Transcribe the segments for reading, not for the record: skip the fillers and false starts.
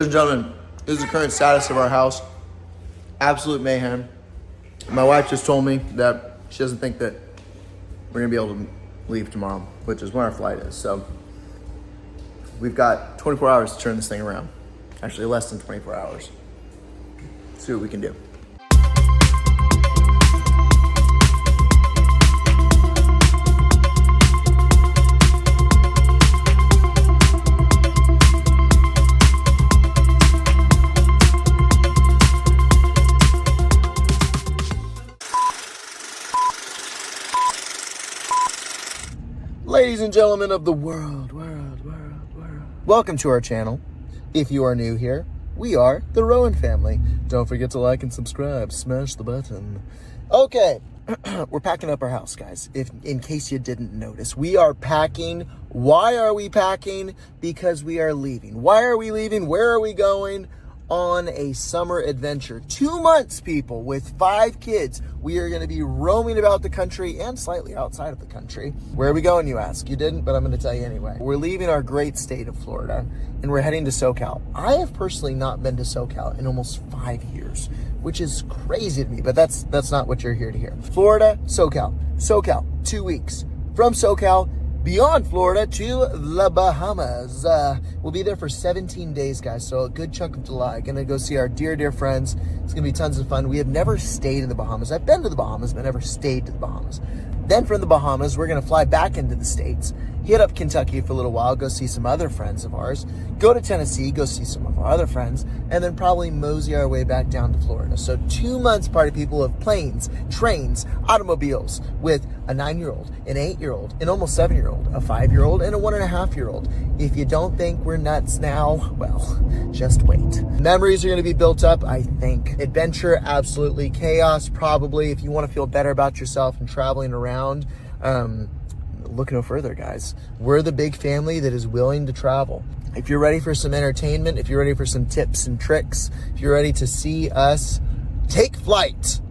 Ladies and gentlemen, this is the current status of our house. Absolute mayhem. My wife just told me that she doesn't think that we're gonna be able to leave tomorrow, which is when our flight is. So we've got 24 hours to turn this thing around. Actually, less than 24 hours. See what we can do. Ladies and gentlemen of the world, welcome to our channel. If you are new here, we are the Rowan family. Don't forget to like and subscribe. Smash the button. Okay, we're packing up our house, guys. In case you didn't notice, we are packing. Why are we packing? Because we are leaving. Why are we leaving? Where are we going? On a summer adventure. 2 months, people, with 5 kids. We are going to be roaming about the country and slightly outside of the country. Where are we going, you ask? You didn't, but I'm going to tell you anyway. We're leaving our great state of Florida, and we're heading to SoCal. I have personally not been to SoCal in almost 5 years, which is crazy to me, but that's not what you're here to hear. Florida, SoCal. SoCal, 2 weeks. From SoCal, beyond Florida to the Bahamas. We'll be there for 17 days, guys, so a good chunk of July. Gonna go see our dear friends. It's gonna be tons of fun. We have never stayed in the Bahamas. I've been to the Bahamas, but never stayed to the Bahamas. Then from the Bahamas, we're gonna fly back into the States, hit up Kentucky for a little while, go see some other friends of ours, go to Tennessee, go see some of our other friends, and then probably mosey our way back down to Florida. So 2 months, party people, of planes, trains, automobiles, with a 9-year-old, an 8-year-old, an almost 7-year-old, a 5-year-old, and a 1.5-year-old. If you don't think we're nuts now, well, just wait. Memories are going to be built up, I think. Adventure, absolutely. Chaos, probably. If you want to feel better about yourself and traveling around, look no further, guys. We're the big family that is willing to travel. If you're ready for some entertainment, if you're ready for some tips and tricks, if you're ready to see us take flight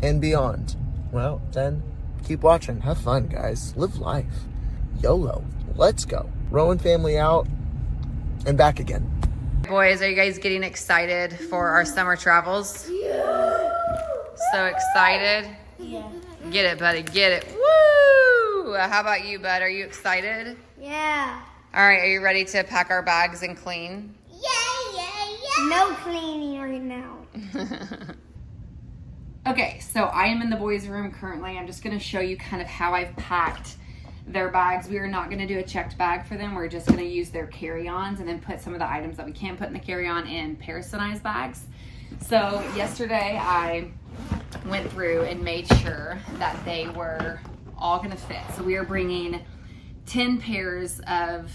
and beyond, well, then keep watching. Have fun, guys. Live life. YOLO. Let's go. Rowan family out and back again. Boys, are you guys getting excited for our summer travels? Yeah. So excited? Yeah. Get it, buddy. Get it. Woo! How about you, bud? Are you excited? Yeah. All right. Are you ready to pack our bags and clean? Yeah. No cleaning right now. Okay, so I am in the boys' room currently. I'm just going to show you kind of how I've packed their bags. We are not going to do a checked bag for them. We're just going to use their carry-ons and then put some of the items that we can put in the carry-on in personalized bags. So yesterday I went through and made sure that they were all going to fit. So we are bringing 10 pairs of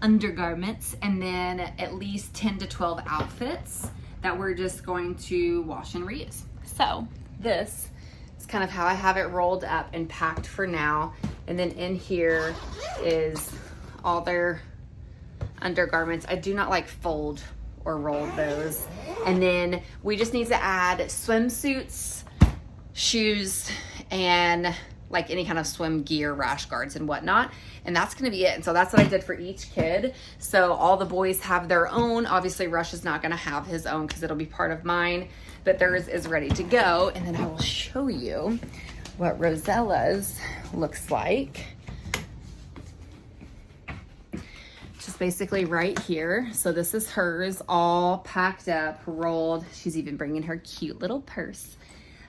undergarments and then at least 10 to 12 outfits that we're just going to wash and reuse. So this is kind of how I have it rolled up and packed for now. And then in here is all their undergarments. I do not like fold or roll those. And then we just need to add swimsuits, shoes, and like any kind of swim gear, rash guards and whatnot. And that's gonna be it. And so that's what I did for each kid. So all the boys have their own. Obviously Rush is not gonna have his own because it'll be part of mine, but theirs is ready to go. And then I will show you what Rosella's looks like. Just basically right here. So this is hers all packed up, rolled. She's even bringing her cute little purse.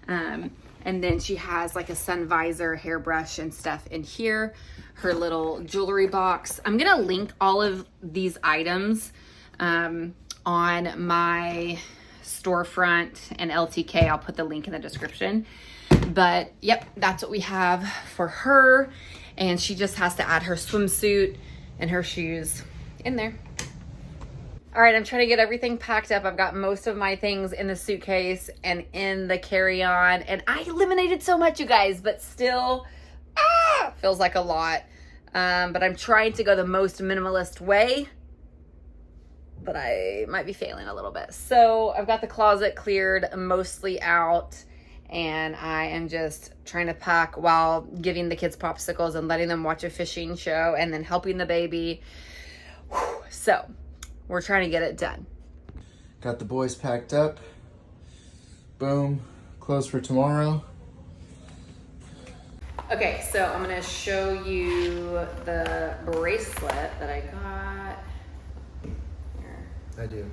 And then she has like a sun visor, hairbrush and stuff in here. Her little jewelry box. I'm gonna link all of these items on my storefront and LTK. I'll put the link in the description. But yep, that's what we have for her. And she just has to add her swimsuit and her shoes in there. All right, I'm trying to get everything packed up. I've got most of my things in the suitcase and in the carry-on. And I eliminated so much, you guys, but still, feels like a lot. But I'm trying to go the most minimalist way, but I might be failing a little bit. So I've got the closet cleared mostly out, and I am just trying to pack while giving the kids popsicles and letting them watch a fishing show and then helping the baby. So we're trying to get it done. Got the boys packed up. Boom. Clothes for tomorrow. Okay, so I'm gonna show you the bracelet that I got. Here. I do.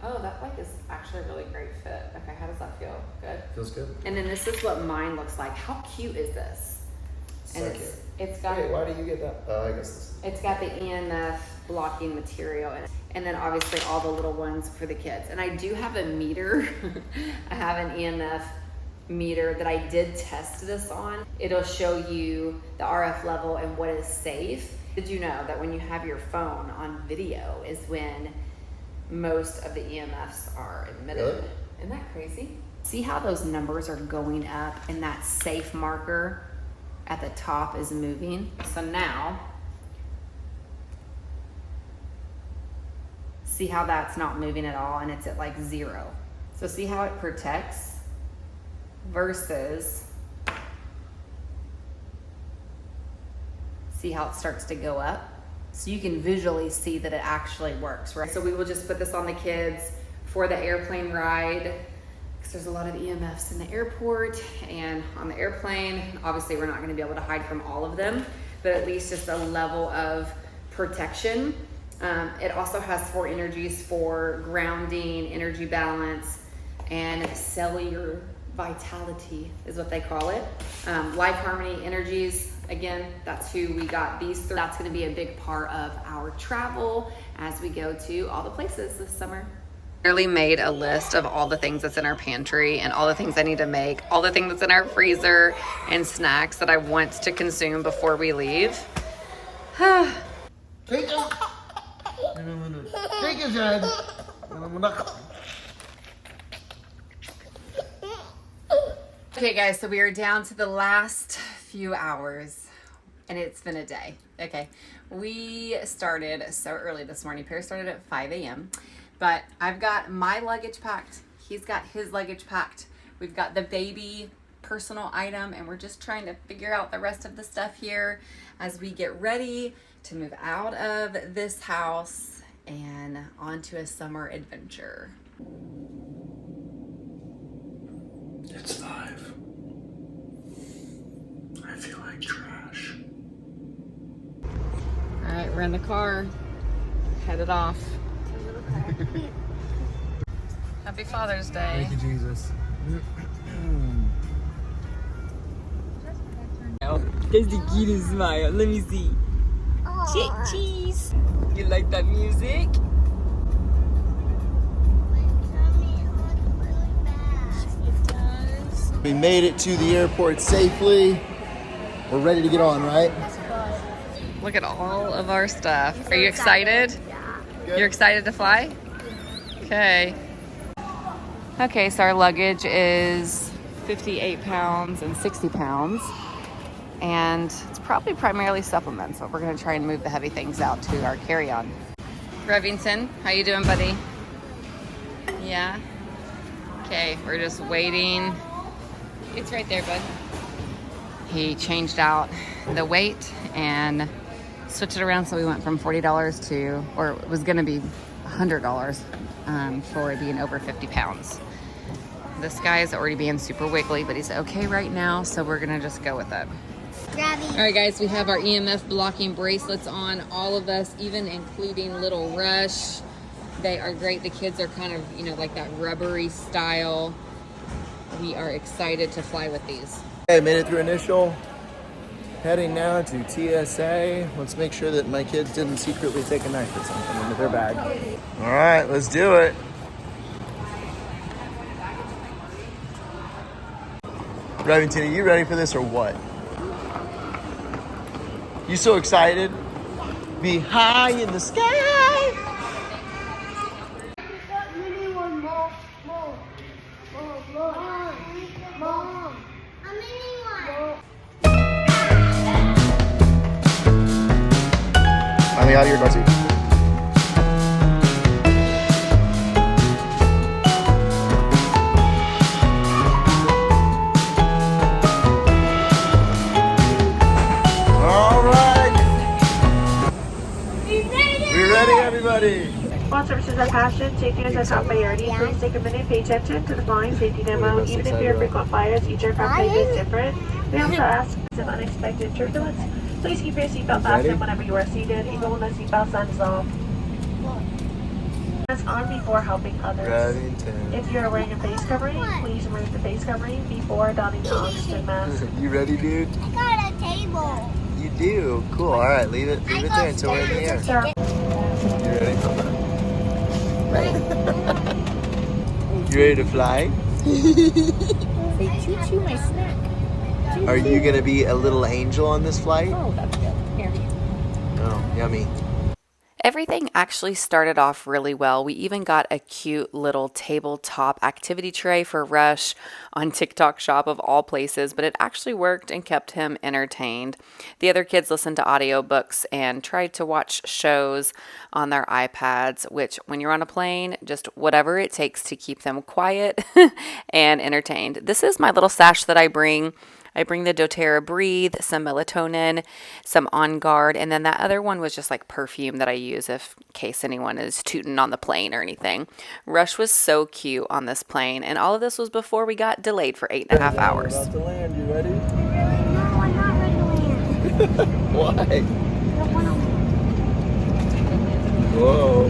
Oh, that like is actually a really great fit. Okay, how does that feel? Good? Feels good. And then this is what mine looks like. How cute is this? So And cute. it's got Wait, why do you get that? Oh, I guess this. it's got the EMF blocking material in it. And then obviously all the little ones for the kids. And I do have a meter. I have an EMF meter that I did test this on. It'll show you the RF level and what is safe. Did you know that when you have your phone on video is when most of the EMFs are emitted? Really? Isn't that crazy? See how those numbers are going up and that safe marker at the top is moving? So now, see how that's not moving at all and it's at like 0. So see how it protects versus see how it starts to go up. So you can visually see that it actually works, right? So we will just put this on the kids for the airplane ride because there's a lot of EMFs in the airport and on the airplane. Obviously we're not going to be able to hide from all of them, but at least just a level of protection. It also has 4 energies for grounding, energy balance, and cellular vitality is what they call it. Life harmony energies, again, that's who we got these through. That's going to be a big part of our travel as we go to all the places this summer. Literally made a list of all the things that's in our pantry and all the things I need to make, all the things that's in our freezer and snacks that I want to consume before we leave. Take it. Take it, Dad. Okay guys, so we are down to the last few hours and it's been a day. Okay, we started so early this morning. Perry started at 5 a.m. But I've got my luggage packed. He's got his luggage packed. We've got the baby personal item and we're just trying to figure out the rest of the stuff here as we get ready to move out of this house and onto a summer adventure. It's 5. I feel like trash. All right, we're in the car, headed off. Happy Father's Day. Thank you, Jesus. That's the cutest smile. Let me see. Cheese. You like that music? It does. We made it to the airport safely. We're ready to get on, right? Look at all of our stuff. Are you excited? Yeah. You're excited to fly? Okay. Okay, so our luggage is 58 pounds and 60 pounds. And it's probably primarily supplements, but we're gonna try and move the heavy things out to our carry-on. Revington, how you doing, buddy? Yeah? Okay, we're just waiting. It's right there, bud. He changed out the weight and switched it around, so we went from $40 to, or it was gonna be $100 for being over 50 pounds. This guy is already being super wiggly, but he's okay right now, so we're gonna just go with it. All right, guys, we have our EMF blocking bracelets on, all of us, even including Little Rush. They are great. The kids are kind of, you know, like that rubbery style. We are excited to fly with these. Okay, made it through initial. Heading now to TSA. Let's make sure that my kids didn't secretly take a knife or something into their bag. All right, let's do it. Revington, are you ready for this or what? You so excited? Be high in the sky. Mini one, Mom. A mini one. Finally out of your car seat. All right. We ready, everybody? Watch our is our passion. Safety is our top priority. Please take a minute, pay attention to the following safety demo. Even if you're frequent flyers, each aircraft type is different. We also ask some unexpected turbulence. Please keep your seatbelt fastened whenever you are seated, even when the seatbelt sign is off. On before helping others. If you are wearing a face covering, please remove the face covering before donning the oxygen mask. You ready, dude? I got a table. You do. Cool. All right, leave it there until we're in the air. Sir, You ready? You ready to fly? Say choo-choo, my snack. Are you gonna be a little angel on this flight? Oh, that's good. Here. Oh, yummy. Everything actually started off really well. We even got a cute little tabletop activity tray for Rush on TikTok Shop of all places, but it actually worked and kept him entertained. The other kids listened to audiobooks and tried to watch shows on their iPads, which when you're on a plane, just whatever it takes to keep them quiet and entertained. This is my little stash that I bring. I bring the doTERRA Breathe, some melatonin, some On Guard, and then that other one was just like perfume that I use in case anyone is tooting on the plane or anything. Rush was so cute on this plane, and all of this was before we got delayed for 8.5 hours. We're about to land. You ready? No, I'm not ready to land. Why? I don't want to. Whoa.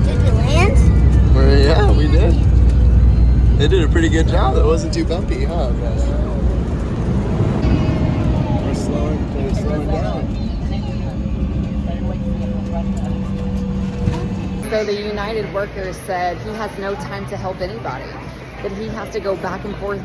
Did it land? Yeah, we did. They did a pretty good job. It wasn't too bumpy, huh? Guys? They're slowing down. So the United worker said he has no time to help anybody, that he has to go back and forth,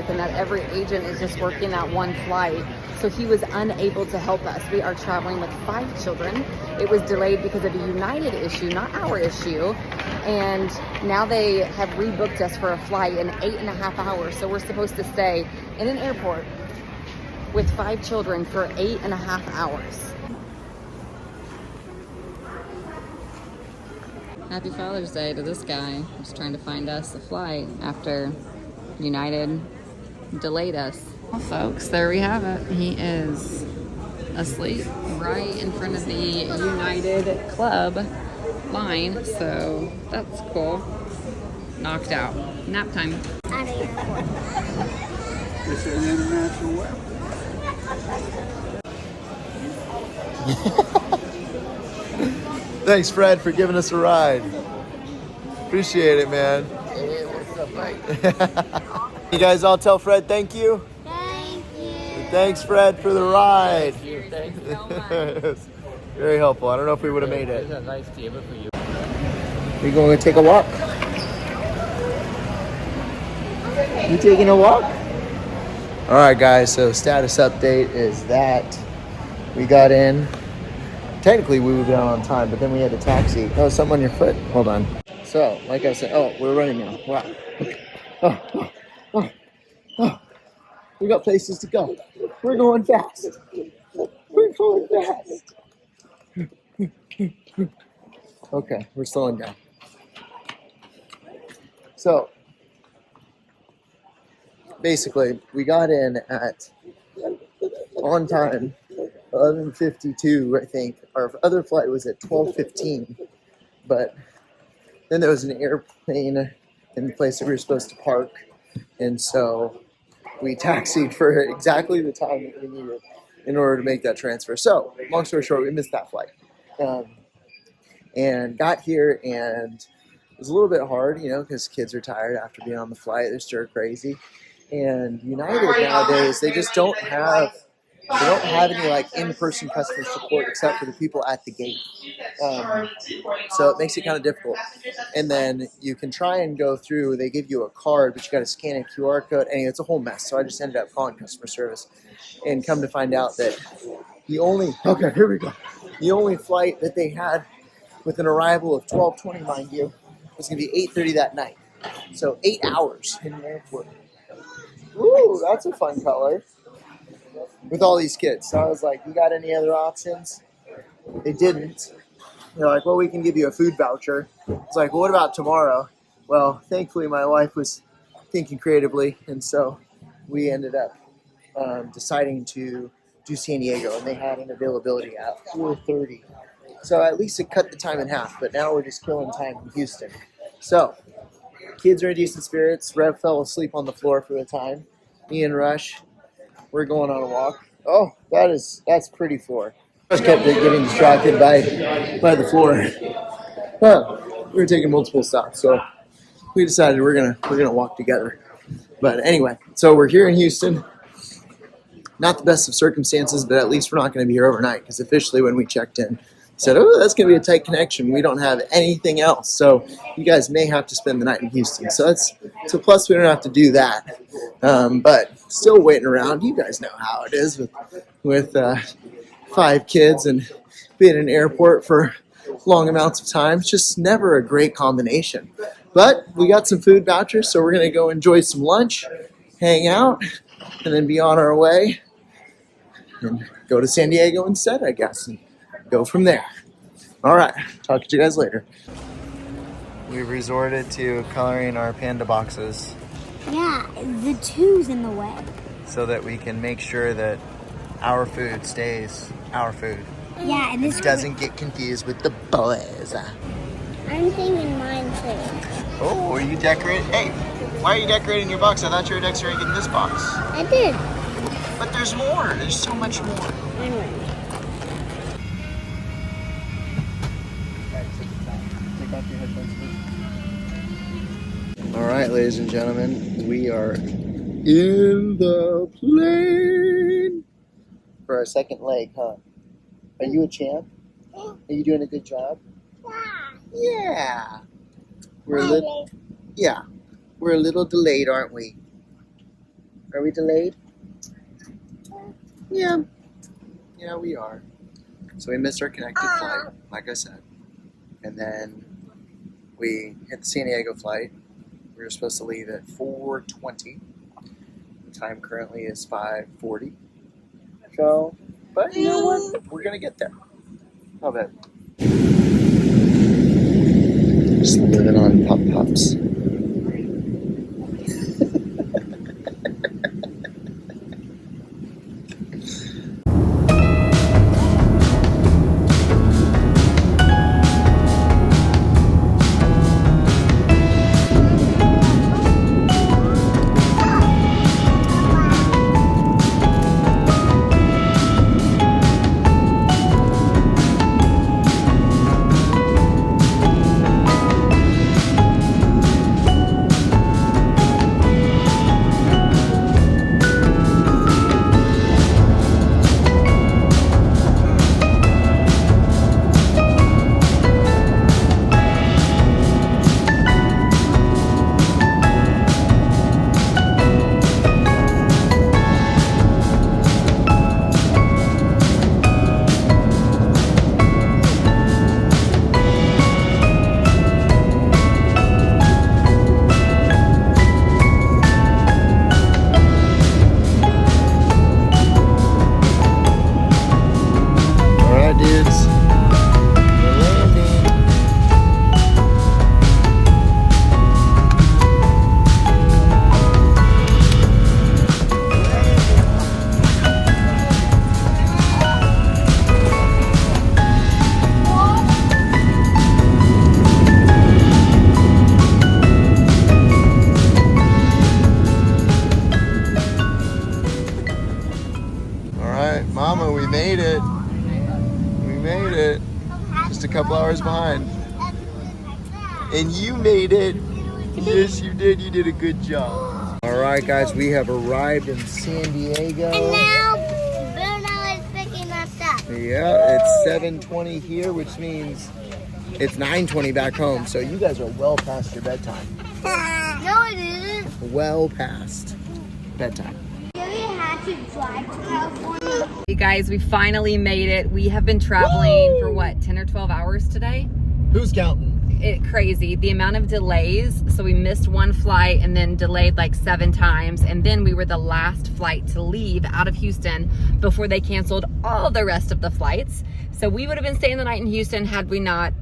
and that every agent is just working that one flight. So he was unable to help us. We are traveling with 5 children. It was delayed because of a United issue, not our issue. And now they have rebooked us for a flight in 8.5 hours. So we're supposed to stay in an airport with 5 children for 8.5 hours. Happy Father's Day to this guy who's trying to find us a flight after United delayed us. Well, folks, there we have it. He is asleep right in front of the United Club line, so that's cool. Knocked out. Nap time. Out of airport. This is international weather. Thanks, Fred, for giving us a ride. Appreciate it, man. Hey, what's up, mate? You guys all tell Fred thank you. Thank you. Thanks, Fred, for the ride. Thanks so much. Very helpful. I don't know if we would have made It's it. a nice table for you. We going to take a walk? You taking a walk? All right, guys. So status update is that we got in. Technically, we were down on time, but then we had a taxi. Oh, something on your foot. Hold on. So, like I said, oh, we're running now. Wow. Oh. We got places to go. We're going fast. We're going fast. Okay, we're slowing down. So, basically, we got in at on time, 11:52, I think. Our other flight was at 12:15, but then there was an airplane in the place that we were supposed to park, and so we taxied for exactly the time that we needed in order to make that transfer. So, long story short, we missed that flight. And got here, and it was a little bit hard, because kids are tired after being on the flight. They're stir crazy. And United nowadays, they just don't have any like in-person customer support except for the people at the gate. So it makes it kind of difficult. And then you can try and go through, they give you a card, but you got to scan a QR code. Anyway, it's a whole mess. So I just ended up calling customer service and come to find out that the only flight that they had with an arrival of 12:20, mind you, was going to be 8:30 that night. So 8 hours in the airport. Ooh, that's a fun color. With all these kids. So I was like, you got any other options? They didn't. They're like, well, we can give you a food voucher. It's like, well, what about tomorrow? Well, thankfully my wife was thinking creatively, and so we ended up deciding to do San Diego, and they had an availability at 4:30. So at least it cut the time in half, but now we're just killing time in Houston. So, kids are in decent spirits. Rev fell asleep on the floor for the time. Me and Rush, we're going on a walk. Oh, that's pretty floor. Rush kept getting distracted by the floor. Huh. We were taking multiple stops, so we decided we're gonna walk together. But anyway, so we're here in Houston. Not the best of circumstances, but at least we're not going to be here overnight, because officially when we checked in, said, oh, that's going to be a tight connection. We don't have anything else, so you guys may have to spend the night in Houston. So it's a plus. We don't have to do that, but still waiting around. You guys know how it is with 5 kids and being in an airport for long amounts of time. It's just never a great combination. But we got some food vouchers, so we're going to go enjoy some lunch, hang out, and then be on our way and go to San Diego instead, I guess, and go from there. All right, talk to you guys later. We've resorted to coloring our panda boxes. Yeah, the 2's in the way. So that we can make sure that our food stays our food. Yeah, and this doesn't get confused with the boys. I'm thinking mine too. Oh, are you decorating? Hey, why are you decorating your box? I thought you were decorating this box. I did. But there's more. There's so much more. Anyway. Take off your headphones, please. All right, ladies and gentlemen, we are in the plane for our second leg, huh? Are you a champ? Are you doing a good job? Yeah. We're a little. Yeah, we're a little delayed, aren't we? Are we delayed? Yeah. Yeah, we are. So we missed our connected flight, like I said. And then we hit the San Diego flight. We were supposed to leave at 4:20. The time currently is 5:40. So, but you know what? We're going to get there. How about it? Just living on Pop Pops. Mama, we made it. We made it. Just a couple hours behind. And you made it. Yes, you did. You did a good job. All right, guys, we have arrived in San Diego. And now Bruno is picking us up. Yeah, it's 7:20 here, which means it's 9:20 back home. So you guys are well past your bedtime. No, it isn't. Well past bedtime. Do we have to drive to California? Hey guys, we finally made it. We have been traveling for what, 10 or 12 hours today? Who's counting? Crazy. The amount of delays. So we missed one flight and then delayed like 7 times. And then we were the last flight to leave out of Houston before they canceled all the rest of the flights. So we would have been staying the night in Houston had we not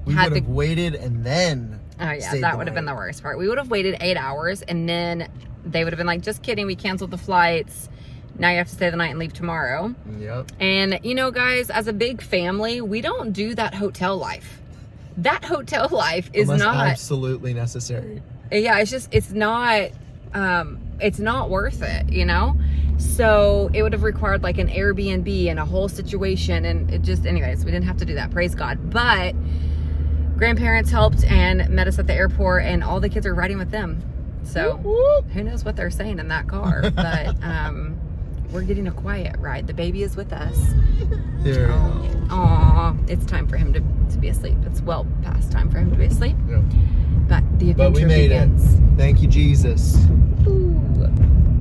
We had would the have waited and then Oh yeah, stayed that the would have been night. the worst part. We would have waited 8 hours, and then they would have been like, just kidding, we canceled the flights. Now you have to stay the night and leave tomorrow. Yep. And you know, guys, as a big family, we don't do that hotel life. That hotel life is Unless not absolutely necessary. Yeah, it's not worth it, you know? So it would have required like an Airbnb and a whole situation, and it just, anyways, we didn't have to do that, praise God. But grandparents helped and met us at the airport, and all the kids are riding with them. So who knows what they're saying in that car, but we're getting a quiet ride. The baby is with us. There we go. Aw, it's time for him to be asleep. It's well past time for him to be asleep. Yeah. But the adventure But we made begins. it. Thank you, Jesus.